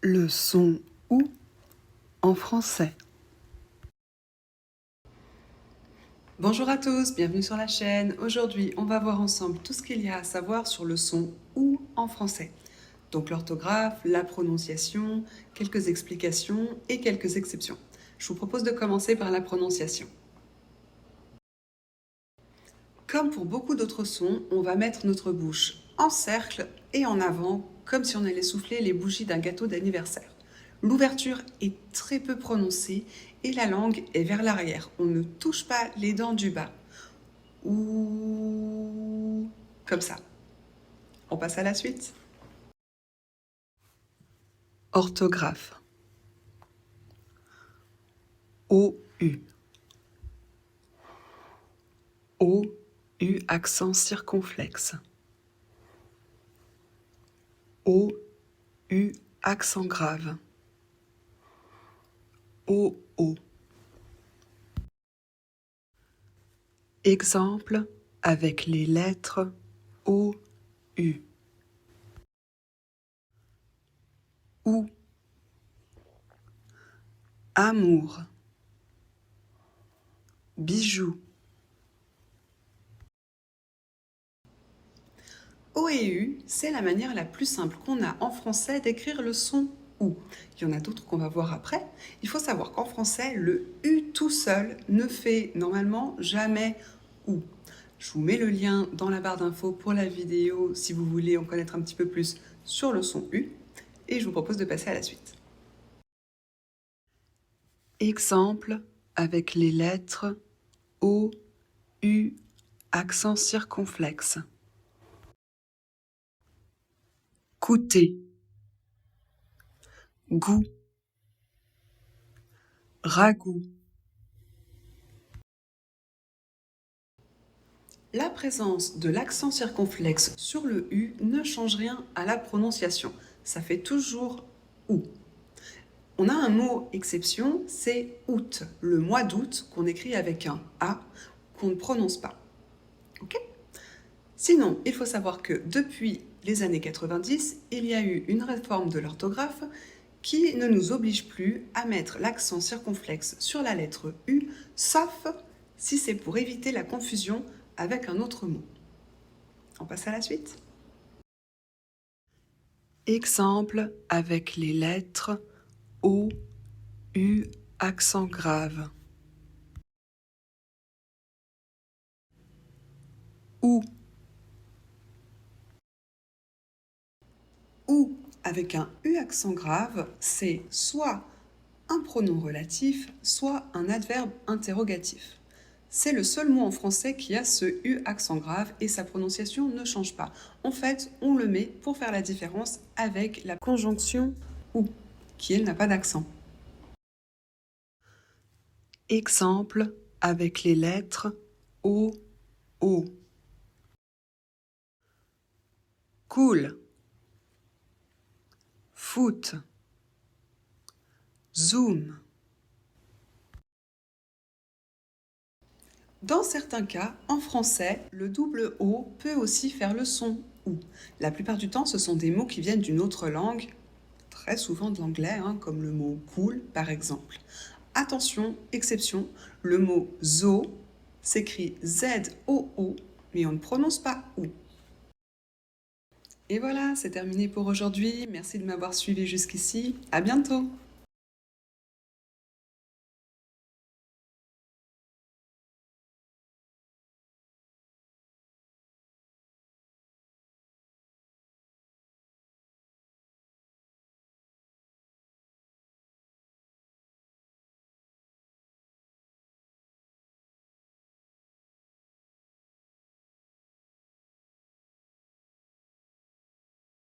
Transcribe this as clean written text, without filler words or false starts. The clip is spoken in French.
Le son OU en français. Bonjour à tous, bienvenue sur la chaîne. Aujourd'hui, on va voir ensemble tout ce qu'il y a à savoir sur le son OU en français. Donc l'orthographe, la prononciation, quelques explications et quelques exceptions. Je vous propose de commencer par la prononciation. Comme pour beaucoup d'autres sons, on va mettre notre bouche en cercle et en avant, comme si on allait souffler les bougies d'un gâteau d'anniversaire. L'ouverture est très peu prononcée et la langue est vers l'arrière. On ne touche pas les dents du bas. Ou comme ça. On passe à la suite. Orthographe. O-U. O-U accent circonflexe. O-U accent grave. O-O. Exemple avec les lettres O-U. Ou. Amour. Bijoux. O et U, c'est la manière la plus simple qu'on a en français d'écrire le son OU. Il y en a d'autres qu'on va voir après. Il faut savoir qu'en français, le U tout seul ne fait normalement jamais OU. Je vous mets le lien dans la barre d'infos pour la vidéo si vous voulez en connaître un petit peu plus sur le son U. Et je vous propose de passer à la suite. Exemple avec les lettres O, U, accent circonflexe. Coûter. Goût. Ragoût. La présence de l'accent circonflexe sur le U ne change rien à la prononciation. Ça fait toujours OU. On a un mot exception, c'est août, le mois d'août qu'on écrit avec un A qu'on ne prononce pas. Ok ? Sinon, il faut savoir que depuis les années 90, il y a eu une réforme de l'orthographe qui ne nous oblige plus à mettre l'accent circonflexe sur la lettre U, sauf si c'est pour éviter la confusion avec un autre mot. On passe à la suite. Exemple avec les lettres O, U, accent grave. Ou. Ou avec un U accent grave, c'est soit un pronom relatif, soit un adverbe interrogatif. C'est le seul mot en français qui a ce U accent grave et sa prononciation ne change pas. En fait, on le met pour faire la différence avec la conjonction OU, qui elle n'a pas d'accent. Exemple avec les lettres O, O. Cool. Foot. Zoom. Dans certains cas, en français, le double O peut aussi faire le son OU. La plupart du temps, ce sont des mots qui viennent d'une autre langue, très souvent de l'anglais, comme le mot cool par exemple. Attention, exception, le mot zoo s'écrit Z-O-O, mais on ne prononce pas OU. Et voilà, c'est terminé pour aujourd'hui. Merci de m'avoir suivi jusqu'ici. À bientôt!